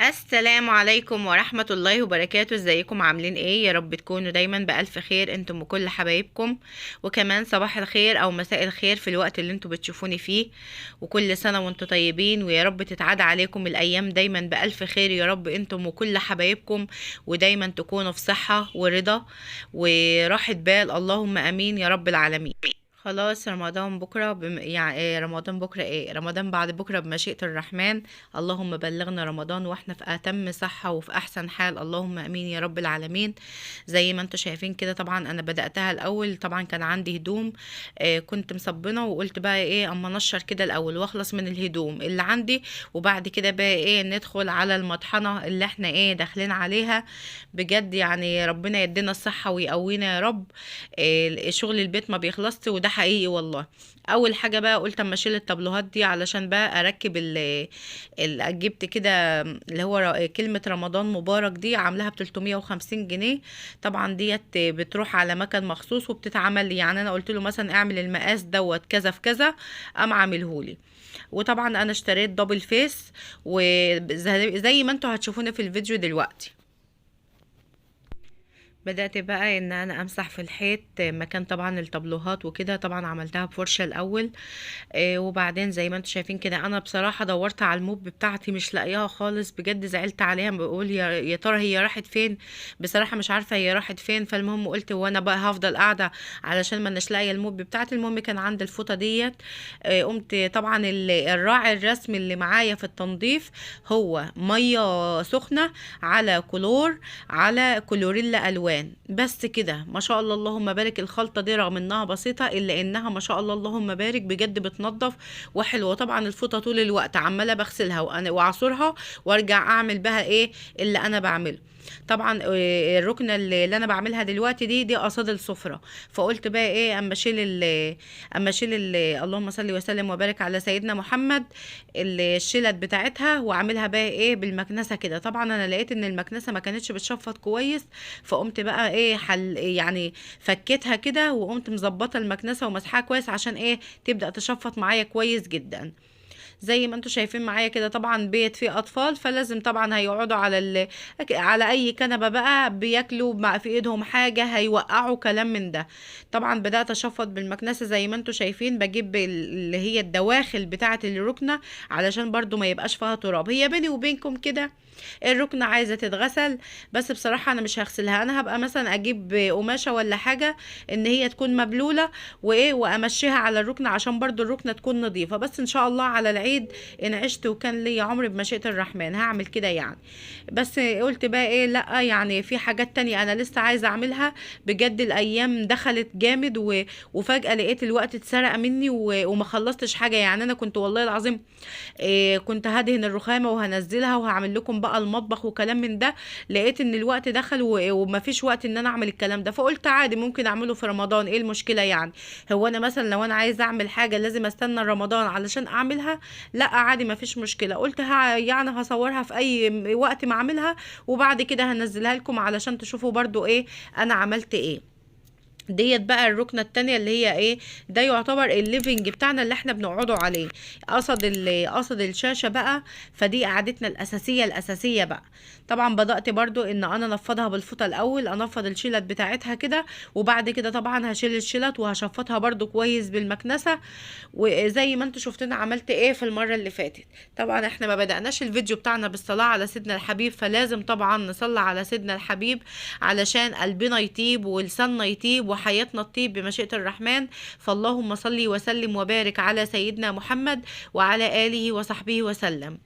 السلام عليكم ورحمة الله وبركاته. ازيكم عاملين ايه؟ يا رب تكونوا دايما بألف خير انتم وكل حبايبكم، وكمان صباح الخير او مساء الخير في الوقت اللي انتم بتشوفوني فيه. وكل سنة وانتم طيبين، ويا رب تتعاد عليكم الايام دايما بألف خير يا رب انتم وكل حبايبكم، ودايما تكونوا في صحة ورضا وراحة بال، اللهم امين يا رب العالمين. خلاص رمضان بكرة رمضان بكرة رمضان بعد بكرة بمشيئة الرحمن. اللهم بلغنا رمضان واحنا في أتم صحة وفي أحسن حال، اللهم أمين يا رب العالمين. زي ما انتوا شايفين كده، طبعا أنا بدأتها الأول. طبعا كان عندي هدوم كنت مصبنة، وقلت بقى أما نشر كده الأول واخلص من الهدوم اللي عندي، وبعد كده بقى ندخل على المطحنة اللي احنا داخلين عليها. بجد يعني ربنا يدينا الصحة ويقوينا يا رب. شغل البيت ما بيخلصش، وده حقيقي والله. اول حاجه بقى قلت اما اشيل التابلوهات دي علشان بقى اركب اللي جبت كده، اللي هو كلمه رمضان مبارك دي عاملاها ب 350 جنيه. طبعا ديت بتروح على مكان مخصوص وبتتعمل، يعني انا قلت له مثلا اعمل المقاس دوت كذا في كذا، قام عاملهولي. وطبعا انا اشتريت دبل فيس، وزي ما انتوا هتشوفوني في الفيديو دلوقتي. بدأت بقى ان انا امسح في الحيط مكان طبعا الطابلوهات وكده. طبعا عملتها بفرشة الاول، وبعدين زي ما انتم شايفين كده، انا بصراحة دورت على الموب بتاعتي مش لاقياها خالص، بجد زعلت عليها. بقول يا ترى هي راحت فين. بصراحة مش عارفة هي راحت فين. فالمهم قلت وانا بقى هفضل قاعدة علشان ما اناش لاقيه الموب بتاعتي. المهم كان عند الفوطة ديت، قمت طبعا الراعي الرسمي اللي معايا في التنظيف هو مية سخنة على كلور على كلوريلا الوان، بس كده ما شاء الله اللهم بارك. الخلطة دي رغم انها بسيطة الا انها ما شاء الله اللهم بارك بجد بتنظف وحلوه. طبعا الفوطه طول الوقت عماله بغسلها وانا واعصرها وارجع اعمل بها اللي انا بعمله. طبعا الركنه اللي انا بعملها دلوقتي دي قصاد السفره. فقلت بقى اما اشيل اللهم صل وسلم وبارك على سيدنا محمد، الشيلت بتاعتها، واعملها بقى بالمكنسه كده. طبعا انا لقيت ان المكنسه ما كانتش بتشفط كويس، فقمت بقى حل يعني فكيتها كده، وقمت مظبطه المكنسه ومسحها كويس عشان تبدأ تشفط معايا كويس جدا. زي ما انتوا شايفين معايا كده. طبعا بيت فيه اطفال، فلازم طبعا هيقعدوا على اي كنبه بقى بياكلوا مع في ايدهم حاجه هيوقعوا كلام من ده. طبعا بدات اشفط بالمكنسه زي ما انتوا شايفين، بجيب اللي هي الدواخل بتاعه الركنه علشان برضو ما يبقاش فيها تراب. هي بيني وبينكم كده الركنه عايزه تتغسل، بس بصراحه انا مش هغسلها. انا هبقى مثلا اجيب قماشه ولا حاجه ان هي تكون مبلوله وامشيها على الركنه عشان برضو الركنه تكون نظيفه. بس ان شاء الله على العيد ان عشت وكان لي عمري بمشيئه الرحمن هعمل كده يعني. بس قلت بقى لا يعني في حاجات تانية انا لسه عايزه اعملها. بجد الايام دخلت جامد وفجاه لقيت الوقت اتسرق مني وما خلصتش حاجه. يعني انا كنت والله العظيم كنت هدهن الرخامه وهنزلها وهعمل لكم بقى المطبخ وكلام من ده. لقيت ان الوقت دخل ومفيش وقت ان انا اعمل الكلام ده. فقلت عادي ممكن اعمله في رمضان، ايه المشكله يعني؟ هو انا مثلا لو انا عايزه اعمل حاجه لازم استنى رمضان علشان اعملها؟ لا عادي مفيش مشكله. قلت يعني هصورها في اي وقت ما اعملها، وبعد كده هنزلها لكم علشان تشوفوا برضو انا عملت ايه. ديت بقى الركنة التانية اللي هي ده يعتبر الليفينج بتاعنا اللي احنا بنقعدوا عليه، قصد الشاشة بقى. فدي قعدتنا الأساسية بقى. طبعا بدأت برضو ان انا انفضها بالفوطة الاول، انفض الشيلت بتاعتها كده، وبعد كده طبعا هشيل الشيلت وهشفطها برضو كويس بالمكنسة. وزي ما انتوا شفتونا عملت في المرة اللي فاتت. طبعا احنا ما بدأناش الفيديو بتاعنا بالصلاة على سيدنا الحبيب، فلازم طبعا نصلي على سيدنا الحبيب علشان قلبنا يطيب ولساننا يطيب وحياتنا تطيب بمشيئة الرحمن. فاللهم صل وسلم وبارك على سيدنا محمد وعلى آله وصحبه وسلم.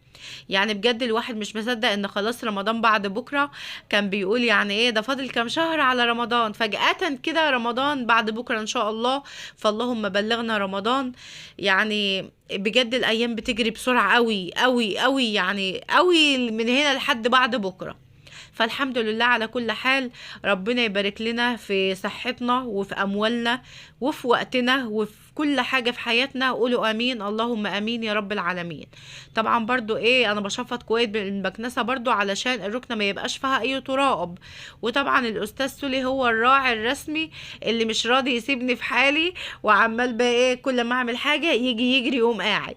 يعني بجد الواحد مش مصدق ان خلاص رمضان بعد بكرة. كان بيقول يعني ده فاضل كام شهر على رمضان، فجأة كده رمضان بعد بكرة ان شاء الله. فاللهم بلغنا رمضان. يعني بجد الايام بتجري بسرعة قوي قوي قوي، يعني قوي من هنا لحد بعد بكرة. فالحمد لله على كل حال. ربنا يبارك لنا في صحتنا وفي أموالنا وفي وقتنا وفي كل حاجة في حياتنا. قولوا آمين، اللهم آمين يا رب العالمين. طبعا برضو ايه، انا بشفط كويس بالمكنسة برضو علشان الركنة ما يبقاش فيها اي تراب. وطبعا الاستاذ سولي هو الراعي الرسمي اللي مش راضي يسيبني في حالي، وعمال بقى ايه كل ما اعمل حاجة يجي يجري يقوم قاعد،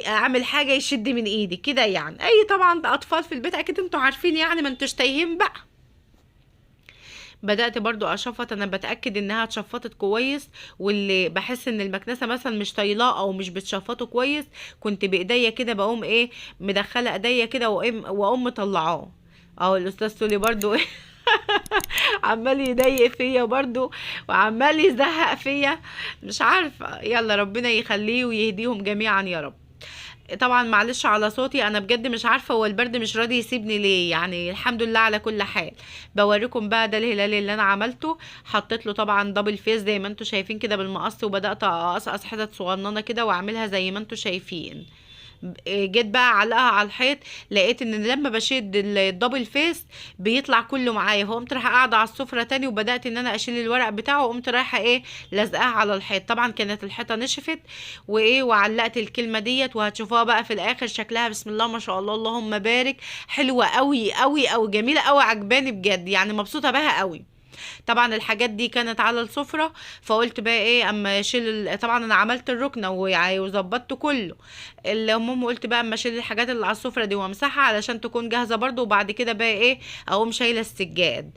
اعمل حاجة يشد من ايدي كده. يعني اي طبعا اطفال في البيت اكيد انتوا عارفين، يعني ما انتوش تايهين بقى. بدأت برضو اشفط، انا بتأكد انها اتشفطت كويس، واللي بحس ان المكنسة مثلا مش طايلاه او مش بتشفطه كويس كنت بايديا كده بقوم ايه مدخلة ايديا كده واقوم مطلعاه. اهو الاستاذ سولي برضو عمال يضايق فيا برضو وعمال يزهق فيا، مش عارفة. يلا ربنا يخليه ويهديهم جميعا يا رب. طبعا معلش على صوتي، انا بجد مش عارفه هو البرد مش راضي يسيبني ليه. يعني الحمد لله على كل حال. بوريكم بقى ده الهلال اللي انا عملته. حطيت له طبعا دبل فيس زي ما انتم شايفين كده بالمقص، وبدات اقصقص حتت صغننه كده واعملها زي ما انتم شايفين. جيت بقى اعلقها على الحيط، لقيت ان لما بشد الدبل فيس بيطلع كله معايا، فقمت رايحه قاعده على السفره تاني وبدات ان انا اشيل الورق بتاعه، وقمت رايحه ايه لازقاها على الحيط. طبعا كانت الحيطه نشفت وايه، وعلقت الكلمه ديت، وهتشوفوها بقى في الاخر شكلها بسم الله ما شاء الله اللهم بارك، حلوه قوي قوي قوي، جميله قوي، عجباني بجد، يعني مبسوطه بها قوي. طبعا الحاجات دي كانت على السفرة، فقلت بقى ايه اما اشيل طبعا انا عملت الركنة وظبطت كله. المهم قلت بقى اما اشيل الحاجات اللي على السفرة دي وامسحها علشان تكون جاهزة برضو، وبعد كده بقى ايه اقوم شايلة السجاد.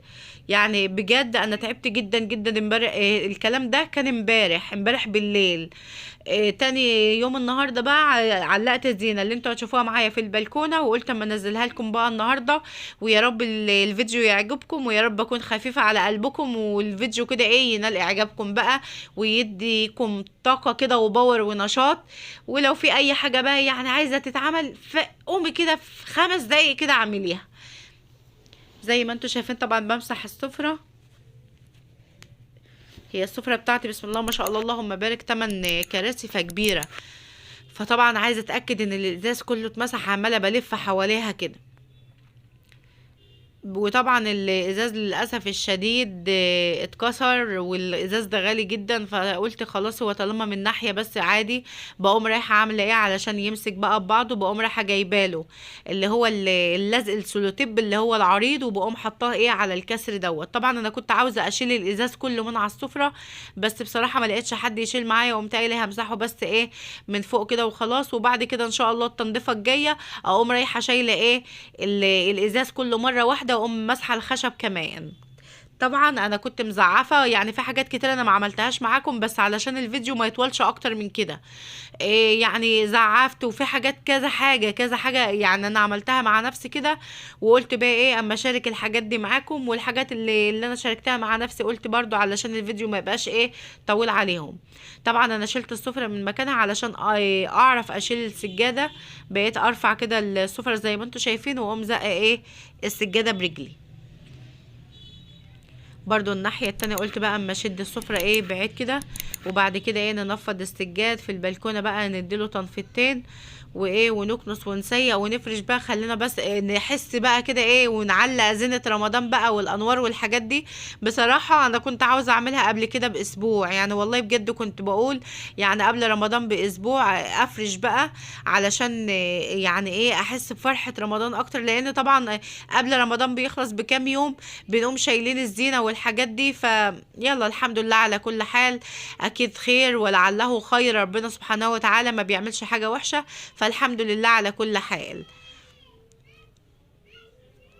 يعني بجد انا تعبت جدا جدا امبارح. إيه الكلام ده كان امبارح بالليل. إيه تاني يوم النهارده بقى علقت الزينه اللي انتوا هتشوفوها معايا في البلكونه، وقلت اما انزلها لكم بقى النهارده. ويا رب الفيديو يعجبكم، ويا رب اكون خفيفه على قلبكم، والفيديو كده ايه ينال اعجابكم بقى، ويديكم طاقه كده وباور ونشاط. ولو في اي حاجه بقى يعني عايزه تتعمل قومي كده في 5 دقايق كده اعمليها. زي ما انتوا شايفين طبعا بمسح السفره. هي السفرة بتاعتي بسم الله ما شاء الله اللهم بارك 8 كراسي فكبيرة، فطبعا عايزة اتأكد ان الازاز كله اتمسح، عمالة بلف حواليها كده. وطبعا الازاز للاسف الشديد اتكسر، والازاز ده غالي جدا، فقلت خلاص هو طالما من ناحيه بس عادي، بقوم رايحه عامله ايه علشان يمسك بقى ببعضه، بقوم رايحه جايباله اللي هو اللزق السولوتيب اللي هو العريض، وبقوم حطاه ايه على الكسر دوت. طبعا انا كنت عاوزه اشيل الازاز كله من على السفره، بس بصراحه ما لقيتش حد يشيل معايا، وقمت قايله همسحه بس ايه من فوق كده وخلاص. وبعد كده ان شاء الله التنظيفه الجايه اقوم رايحه شايله ايه الازاز كله مره واحده، واقوم مسحه الخشب كمان. طبعا انا كنت مزعفه، يعني في حاجات كتير انا ما عملتهاش معاكم بس علشان الفيديو ما يطولش اكتر من كده. إيه يعني زعفت، وفي حاجات كذا حاجه يعني انا عملتها مع نفسي كده، وقلت بقى ايه اما اشارك الحاجات دي معاكم، والحاجات اللي انا شاركتها مع نفسي قلت برضو علشان الفيديو ما يبقاش ايه طويل عليهم. طبعا انا شلت السفره من مكانها علشان اعرف اشيل السجاده. بقيت ارفع كده السفره زي ما انتم شايفين، واقوم زقه ايه السجاده برجلي. برضو الناحية التانية قلت بقى اما اشد السفرة ايه بعيد كده، وبعد كده ايه ننفض السجاد في البلكونة بقى نديله تنفيضتين وايه، ونكنس ونسيق ونفرش بقى. خلينا بس إيه نحس بقى كده ايه، ونعلق زينة رمضان بقى والانوار والحاجات دي. بصراحة انا كنت عاوزة اعملها قبل كده باسبوع، يعني والله بجد كنت بقول يعني قبل رمضان باسبوع افرش بقى، علشان يعني ايه احس بفرحة رمضان اكتر، لان طبعا قبل رمضان بيخلص بكام يوم بنقوم شايلين الزينة والحاجات دي. يلا الحمد لله على كل حال، اكيد خير ولعله خير، ربنا سبحانه وتعالى ما بيعملش حاجة وحشة، فالحمد لله على كل حال.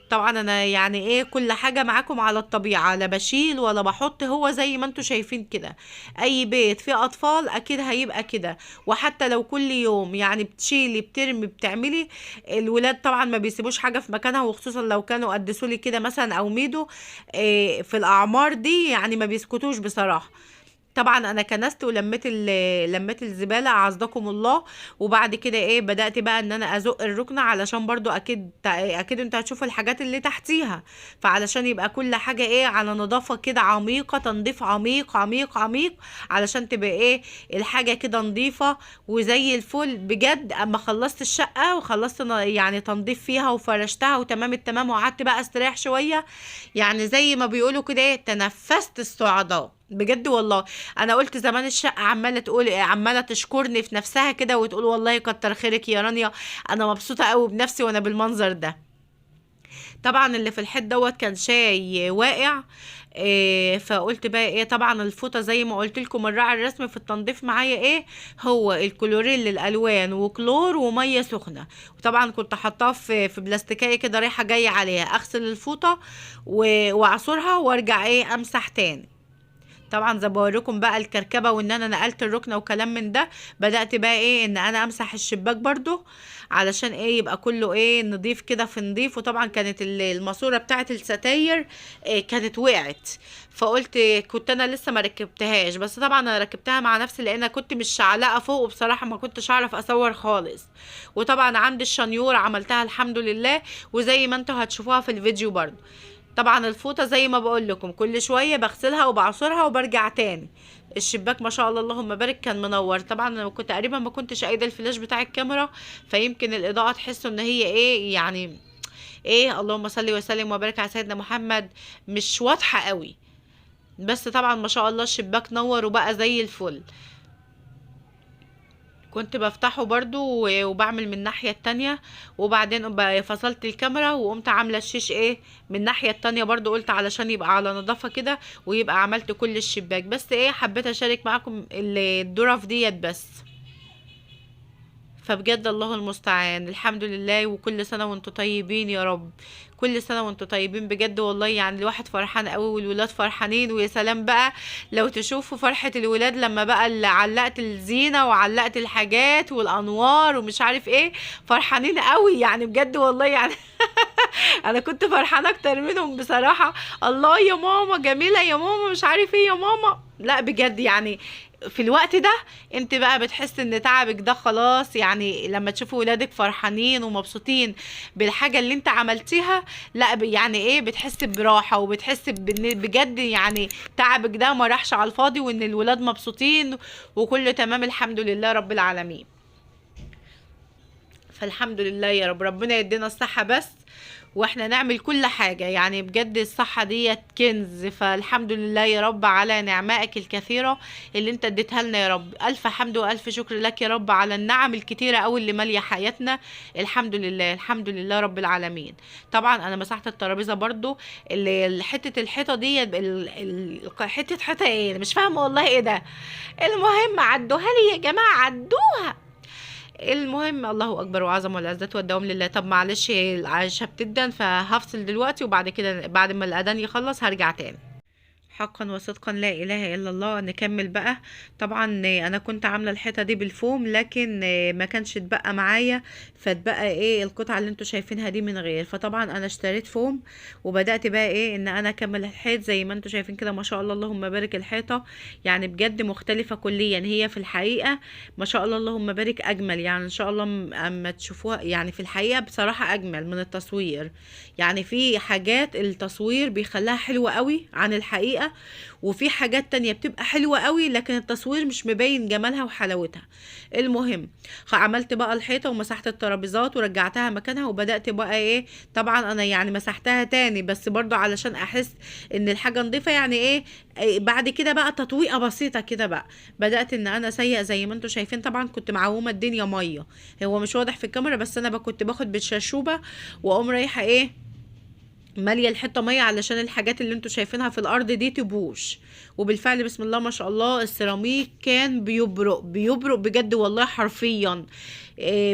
طبعا انا يعني ايه كل حاجة معاكم على الطبيعة، لا بشيل ولا بحط، هو زي ما انتوا شايفين كده. اي بيت فيه اطفال اكيد هيبقى كده. وحتى لو كل يوم يعني بتشيلي بترمي بتعملي، الولاد طبعا ما بيسيبوش حاجة في مكانها، وخصوصا لو كانوا قدسولي كده مثلا او ميدو إيه في الاعمار دي، يعني ما بيسكتوش بصراحة. طبعا انا كنست ولميت لميت الزباله اعزكم الله. وبعد كده ايه بدات بقى ان انا ازق الركنه، علشان برضو اكيد انتوا هتشوفوا الحاجات اللي تحتيها، فعلشان يبقى كل حاجه ايه على نظافه كده عميقه، تنظيف عميق عميق عميق، علشان تبقى ايه الحاجه كده نظيفه وزي الفل بجد. اما خلصت الشقه وخلصت يعني تنظيف فيها وفرشتها وتمام التمام، وقعدت بقى استريح شويه، يعني زي ما بيقولوا كده ايه تنفست الصعداء بجد والله. انا قلت زمان الشقه عماله تقول عماله تشكرني في نفسها كده وتقول والله كتر خيرك يا رانيا، انا مبسوطه قوي بنفسي وانا بالمنظر ده. طبعا اللي في الحيط دوت كان شاي واقع. إيه فقلت بقى ايه، طبعا الفوطه زي ما قلت لكم الراعي الرسمي في التنظيف معايا ايه هو الكلوريل للالوان وكلور وميه سخنه. وطبعا كنت حاطاه في بلاستيكيه كده رايحه جايه عليها، اغسل الفوطه واعصرها وارجع ايه امسح تاني. طبعا زي بوريكم بقى الكركبه وان انا نقلت الركنه وكلام من ده، بدات بقى ايه ان انا امسح الشباك برضو علشان ايه يبقى كله ايه نضيف كده في نضيف. وطبعا كانت الماسوره بتاعه الستاير إيه كانت وقعت، فقلت كنت انا لسه ما ركبتهاش، بس طبعا انا ركبتها مع نفسي لان كنت مش شعلقه فوق، وبصراحه ما كنتش اعرف اصور خالص. وطبعا عندي الشنيور عملتها الحمد لله، وزي ما انتوا هتشوفوها في الفيديو برضو. طبعا الفوطه زي ما بقول لكم كل شويه بغسلها وبعصرها وبرجع تاني. الشباك ما شاء الله اللهم بارك كان منور. طبعا انا كنت تقريبا ما كنتش قايده الفلاش بتاع الكاميرا، فيمكن الاضاءه تحسوا ان هي ايه يعني ايه، اللهم صل وسلم وبارك على سيدنا محمد، مش واضحه قوي. بس طبعا ما شاء الله الشباك نور وبقى زي الفل. كنت بفتحه برضو وبعمل من الناحية التانية، وبعدين فصلت الكاميرا وقمت عاملة الشيش ايه من الناحية التانية برضو، قلت علشان يبقى على نظافة كده ويبقى عملت كل الشباك. بس ايه حبيت اشارك معاكم الظرف ديت بس. فبجد الله المستعان، الحمد لله. وكل سنة وانتم طيبين يا رب، كل سنة وانتم طيبين بجد والله. يعني الواحد فرحان قوي والولاد فرحانين، ويا سلام بقى لو تشوفوا فرحة الولاد لما بقى اللي علقت الزينة وعلقت الحاجات والانوار ومش عارف ايه، فرحانين قوي يعني بجد والله يعني. انا كنت فرحانة اكتر منهم بصراحة. الله يا ماما جميلة يا ماما مش عارف ايه يا ماما، لا بجد يعني في الوقت ده انت بقى بتحس ان تعبك ده خلاص. يعني لما تشوفوا ولادك فرحانين ومبسوطين بالحاجة اللي انت عملتيها، لا يعني ايه بتحس براحة، وبتحس بجد يعني تعبك ده ما راحش على الفاضي، وان الولاد مبسوطين وكله تمام الحمد لله رب العالمين. فالحمد لله يا رب، ربنا يدينا الصحة بس، واحنا نعمل كل حاجة. يعني بجد الصحة ديت كنز، فالحمد لله يا رب على نعمائك الكثيرة اللي انت اديتها لنا يا رب. الف حمد والف شكر لك يا رب على النعم الكتيرة اوي اللي مالية حياتنا. الحمد لله الحمد لله رب العالمين. طبعا انا مسحت الترابيزة برضو، اللي حتة الحيطة ديت حتة حيطة ايه مش فاهمة والله ايه ده. المهم عدوها لي يا جماعة عدوها. المهم الله اكبر وعظم والعزات والدوام لله. طب معلش العشاء بتدن فهفصل دلوقتي، وبعد كده بعد ما الاذان يخلص هرجع تاني. حقا وصدقا لا اله الا الله. نكمل بقى. طبعا انا كنت عامله الحيطه دي بالفوم، لكن ما كانش اتبقى معايا، فاتبقى ايه القطعه اللي انتوا شايفينها دي من غير. فطبعا انا اشتريت فوم وبدات بقى ايه ان انا اكمل الحيط زي ما انتوا شايفين كده. ما شاء الله اللهم بارك الحيطه يعني بجد مختلفه كليا. هي في الحقيقه ما شاء الله اللهم بارك اجمل، يعني ان شاء الله اما تشوفوها يعني في الحقيقه بصراحه اجمل من التصوير. يعني في حاجات التصوير بيخليها حلوه قوي عن الحقيقه، وفي حاجات تانية بتبقى حلوة قوي لكن التصوير مش مبين جمالها وحلاوتها. المهم عملت بقى الحيطة ومسحت الترابيزات ورجعتها مكانها، وبدأت بقى ايه طبعا انا يعني مسحتها تاني بس برضو علشان احس ان الحاجة نظيفة. يعني ايه بعد كده بقى تطويقة بسيطة كده بقى بدأت ان انا اسيق زي ما انتوا شايفين. طبعا كنت معومة الدنيا مية، هو مش واضح في الكاميرا بس انا كنت باخد بالشاشوبة واقوم رايحة ايه ماليه الحته ميه علشان الحاجات اللي انتوا شايفينها في الارض دي تبوش. وبالفعل بسم الله ما شاء الله السيراميك كان بيبرق بيبرق بجد والله حرفيا.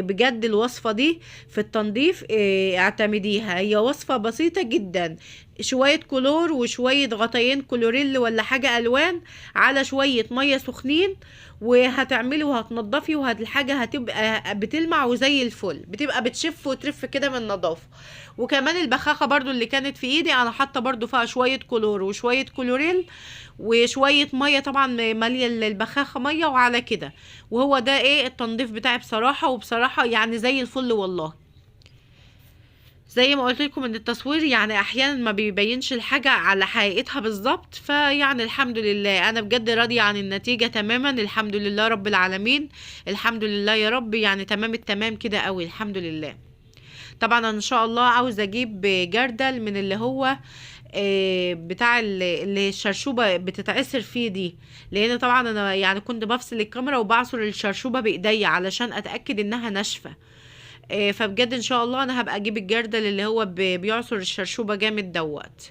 بجد الوصفه دي في التنظيف اعتمديها، هي وصفه بسيطه جدا شوية كلور وشوية غطيين كلوريل ولا حاجة ألوان على شوية مية سخنين، وهتعملي وهتنضفي الحاجة هتبقى بتلمع وزي الفل، بتبقى بتشف وترف كده من النظافة. وكمان البخاخة برضو اللي كانت في ايدي انا حاطة برضو فيها شوية كلور وشوية كلوريل وشوية مية، طبعا مالية البخاخة مية وعلى كده. وهو ده ايه التنظيف بتاعي بصراحة، وبصراحة يعني زي الفل والله. زي ما قلت لكم ان التصوير يعني احيانا ما بيبينش الحاجة على حقيقتها بالظبط، فيعني الحمد لله انا بجد راضية عن النتيجة تماما، الحمد لله رب العالمين. الحمد لله يا رب، يعني تمام التمام كده قوي الحمد لله. طبعا أنا ان شاء الله عاوزة اجيب جردل من اللي هو بتاع اللي الشرشوبة بتتعصر فيه دي، لان طبعا انا يعني كنت بفصل الكاميرا وبعصر الشرشوبة بايديا علشان اتأكد انها ناشفة. فبجد ان شاء الله انا هبقى اجيب الجردل اللي هو بيعصر الشرشوبة جامد دوت.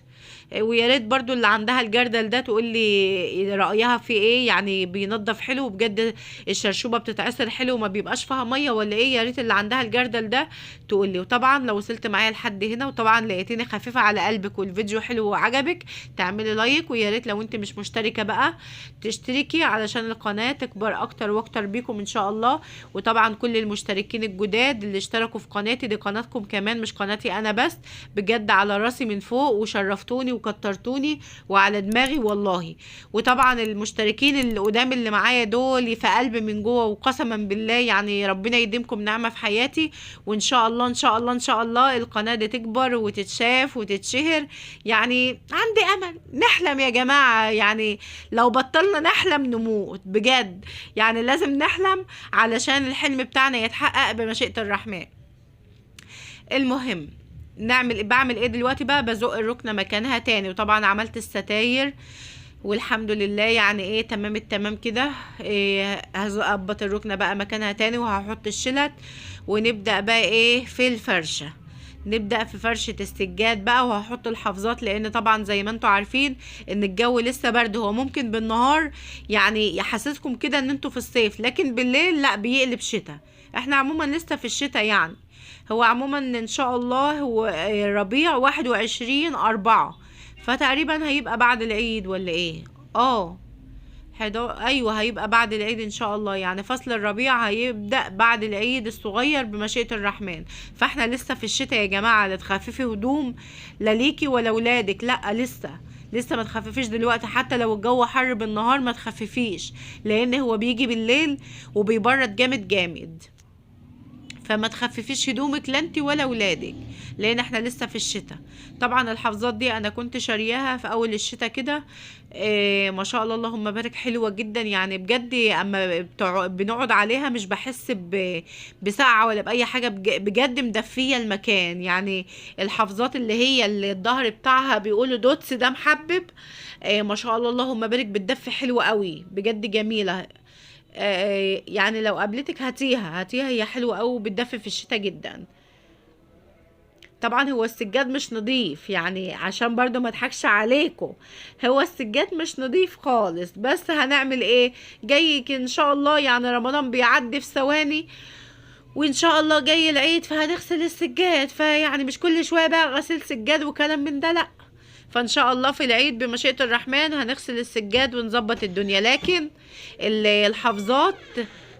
ويا ريت برضو اللي عندها الجردل ده تقول لي رأيها في ايه، يعني بينضف حلو بجد، الشرشوبة بتتعصر حلو وما بيبقاش فيها مية ولا ايه؟ يا ريت اللي عندها الجردل ده تقول لي. وطبعا لو وصلت معايا لحد هنا وطبعا لقيتيني خفيفة على قلبك والفيديو حلو وعجبك تعملي لايك، ويا ريت لو انت مش مشتركة بقى تشتركي علشان القناة تكبر اكتر واكتر بيكم ان شاء الله. وطبعا كل المشتركين الجداد اللي اشتركوا في قناتي، دي قناتكم كمان مش قناتي انا بس، بجد على راسي من فوق وشرفتوني وكترتوني وعلى دماغي والله. وطبعا المشتركين اللي قدام اللي معايا دول في قلبي من جوه، وقسما بالله يعني ربنا يديمكم نعمة في حياتي، وان شاء الله ان شاء الله ان شاء الله القناة دي تكبر وتتشاف وتتشهر. يعني عندي امل، نحلم يا جماعة، يعني لو بطلنا نحلم نموت بجد، يعني لازم نحلم علشان الحلم بتاعنا يتحقق بمشيئة الرحمن. المهم بعمل ايه دلوقتي بقى؟ بزق الركنه مكانها تاني، وطبعا عملت الستاير والحمد لله يعني ايه تمام التمام كده. إيه هظبط الركنه بقى مكانها تاني وهحط الشلت، ونبدا بقى ايه في الفرشه. نبدأ في فرشة السجاد بقى، وهحط الحفاظات لان طبعا زي ما انتوا عارفين ان الجو لسه برد. هو ممكن بالنهار يعني يحسسكم كده ان انتوا في الصيف، لكن بالليل لا بيقلب شتاء. احنا عموما لسه في الشتاء يعني. هو عموما ان شاء الله هو ربيع 21/4، فتقريبا هيبقى بعد العيد ولا ايه؟ اه ايوه هيبقى بعد العيد ان شاء الله، يعني فصل الربيع هيبدأ بعد العيد الصغير بمشيئة الرحمن. فاحنا لسه في الشتاء يا جماعة، لا تخففي هدوم لا ليكي ولا ولادك، لا لسه ما تخففيش دلوقتي، حتى لو الجو حر بالنهار ما تخففيش، لان هو بيجي بالليل وبيبرد جامد جامد. فما تخففيش هدومك لا انت ولا ولادك، لان احنا لسه في الشتاء. طبعا الحفاظات دي انا كنت شارياها في اول الشتاء كده، ما شاء الله اللهم بارك، حلوة جدا يعني بجد. اما بنقعد عليها مش بحس بسقعة ولا بأي حاجة، بجد مدفية المكان يعني. الحفاظات اللي الظهر بتاعها بيقولوا دوتس ده محبب، ما شاء الله اللهم بارك، بتدفي حلوة قوي بجد جميلة. يعني لو قابلتك هاتيها هي حلوة قوي وبتدفي في الشتاء جدا. طبعا هو السجاد مش نظيف، يعني عشان برضو ما اضحكش عليكم، هو السجاد مش نظيف خالص، بس هنعمل ايه؟ جاي ان شاء الله، يعني رمضان بيعدي في ثواني، وان شاء الله جاي العيد فهنغسل السجاد، فيعني مش كل شوية بقى غسيل سجاد وكلام من ده، لا. فان شاء الله في العيد بمشيئة الرحمن هنغسل السجاد ونظبط الدنيا. لكن الحفاظات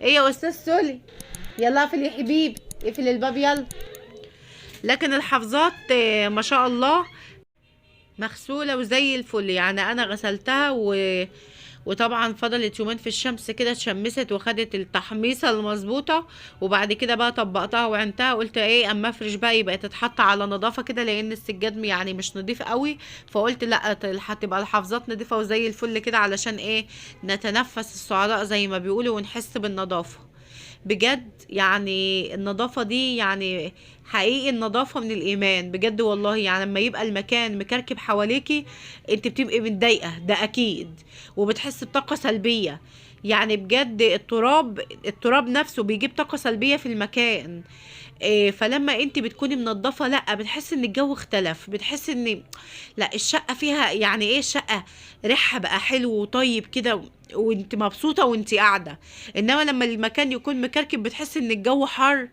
ايه يا استاذ سولي؟ يلا اقفل يا حبيبي، اقفل الباب يلا. لكن الحفاظات ما شاء الله مغسولة وزي الفل، يعني انا غسلتها وطبعا فضلت يومين في الشمس كده، اتشمست وخدت التحميصة المظبوطة، وبعد كده بقى طبقتها وعنتها، قلت ايه اما افرش بقى يبقى تتحط على نظافة كده، لان السجاد يعني مش نظيف قوي، فقلت لا هتبقى الحفاظات نظيفة وزي الفل كده، علشان ايه نتنفس السعداء زي ما بيقولوا ونحس بالنظافة. بجد يعني النظافة دي يعني حقيقي النظافة من الإيمان بجد والله. يعني لما يبقى المكان مكركب حواليكي انت بتبقي متضايقة، ده أكيد، وبتحس بطاقة سلبية. يعني بجد التراب نفسه بيجيب طاقة سلبية في المكان. فلما انت بتكوني منظفه لا بتحسي ان الجو اختلف، بتحسي ان لا الشقه فيها يعني ايه، الشقه ريحها بقى حلو وطيب كده، وانت مبسوطه وانت قاعده. انما لما المكان يكون مكركب بتحسي ان الجو حر،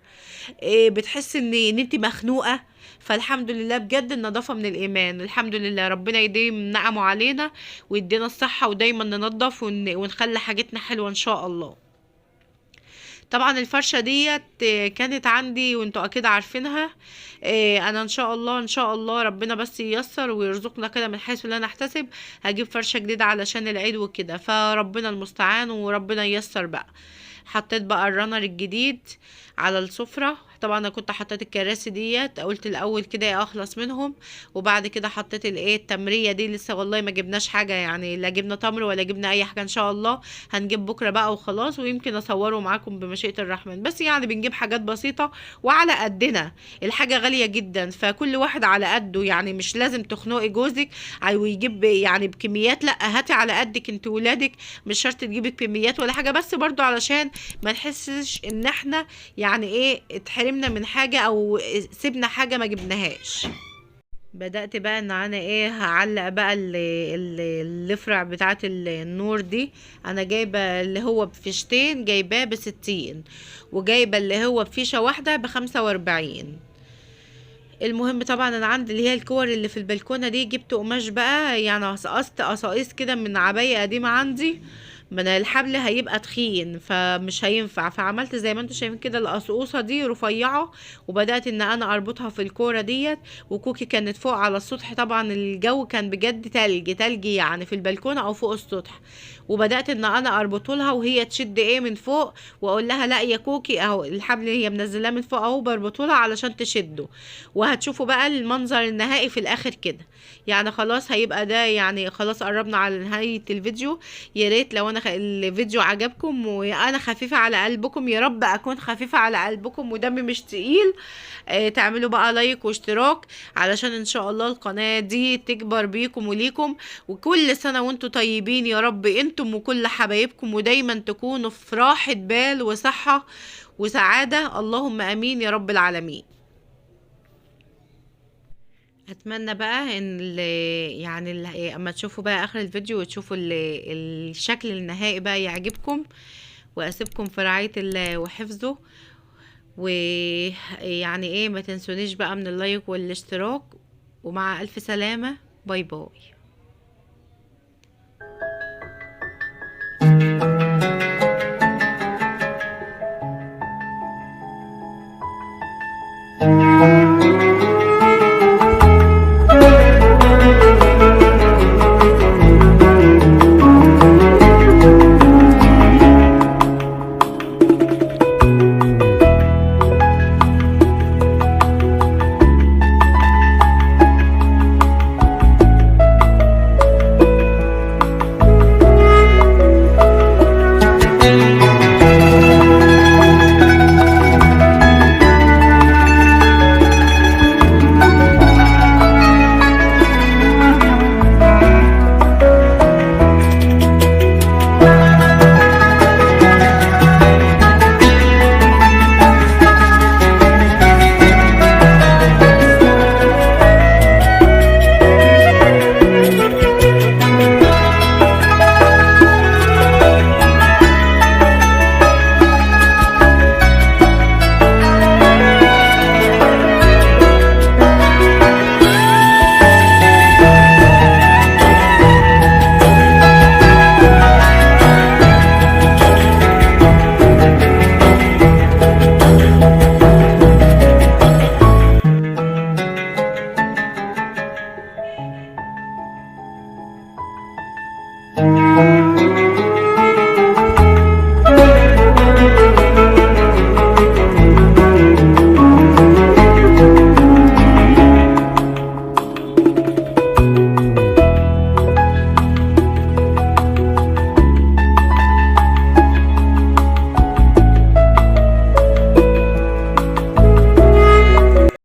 بتحسي ان انت مخنوقه. فالحمد لله بجد النظافه من الايمان، الحمد لله ربنا يديم نعمه علينا ويدينا الصحه، ودايما ننظف ونخلي حاجتنا حلوه ان شاء الله. طبعا الفرشة ديت كانت عندي وانتوا اكيد عارفينها. انا ان شاء الله ان شاء الله ربنا بس ييسر ويرزقنا كده من حيث لا نحتسب، هجيب فرشة جديدة علشان العيد وكده، فربنا المستعان وربنا ييسر بقى. حطيت بقى الرنر الجديد على السفرة. طبعا انا كنت حطيت الكراسي ديت، قلت الاول كده اخلص منهم، وبعد كده حطيت الايه التمرية دي. لسه والله ما جبناش حاجة يعني، لا جبنا تمر ولا جبنا اي حاجة، ان شاء الله هنجيب بكرة بقى وخلاص، ويمكن اصوره معاكم بمشيئة الرحمن. بس يعني بنجيب حاجات بسيطة وعلى قدنا، الحاجة غالية جدا فكل واحد على قده، يعني مش لازم تخنقي جوزك او يجيب يعني بكميات، لا هاتي على قدك انت ولادك، مش شرط تجيبي كميات ولا حاجة، بس برضو علشان ما نحسش ان احنا يعني ايه اتحرمنا من حاجة او سيبنا حاجة ما جبناهاش. بدأت بقى ان انا ايه هعلق بقى الفرع بتاعت النور دي. انا جايبة اللي هو بفيشتين جايباه ب60، وجايبة اللي هو بفيشة واحدة ب45. المهم طبعا انا عندي اللي هي الكور اللي في البلكونة دي، جبت قماش بقى يعني قصقصت قصاقيس كده من عباية قديمة عندي، من الحبل هيبقى تخين فمش هينفع، فعملت زي ما انتم شايفين كده القصقوصه دي رفيعه، وبدات ان انا اربطها في الكوره ديت. وكوكي كانت فوق على السطح، طبعا الجو كان بجد تلج تلج يعني في البلكونه او فوق السطح، وبدات ان انا اربطه لها وهي تشد ايه من فوق، واقول لها لا يا كوكي اهو الحبل اللي هي منزلاه من فوق اهو بربطه لها علشان تشده. وهتشوفوا بقى المنظر النهائي في الاخر كده. يعني خلاص هيبقى ده يعني خلاص قربنا على نهايه الفيديو. يا ريت لو انا الفيديو عجبكم وانا خفيفة على قلبكم، يا رب اكون خفيفة على قلبكم ودمي مش تقيل، تعملوا بقى لايك واشتراك علشان ان شاء الله القناة دي تكبر بيكم وليكم. وكل سنة وانتم طيبين يا رب انتم وكل حبايبكم، ودايما تكونوا في راحة بال وصحة وسعادة، اللهم امين يا رب العالمين. اتمنى بقى ان يعني اما تشوفوا بقى اخر الفيديو وتشوفوا الشكل النهائي بقى يعجبكم، واسيبكم في رعاية الله وحفظه. ويعني ايه ما تنسونيش بقى من اللايك والاشتراك، ومع الف سلامة، باي باي.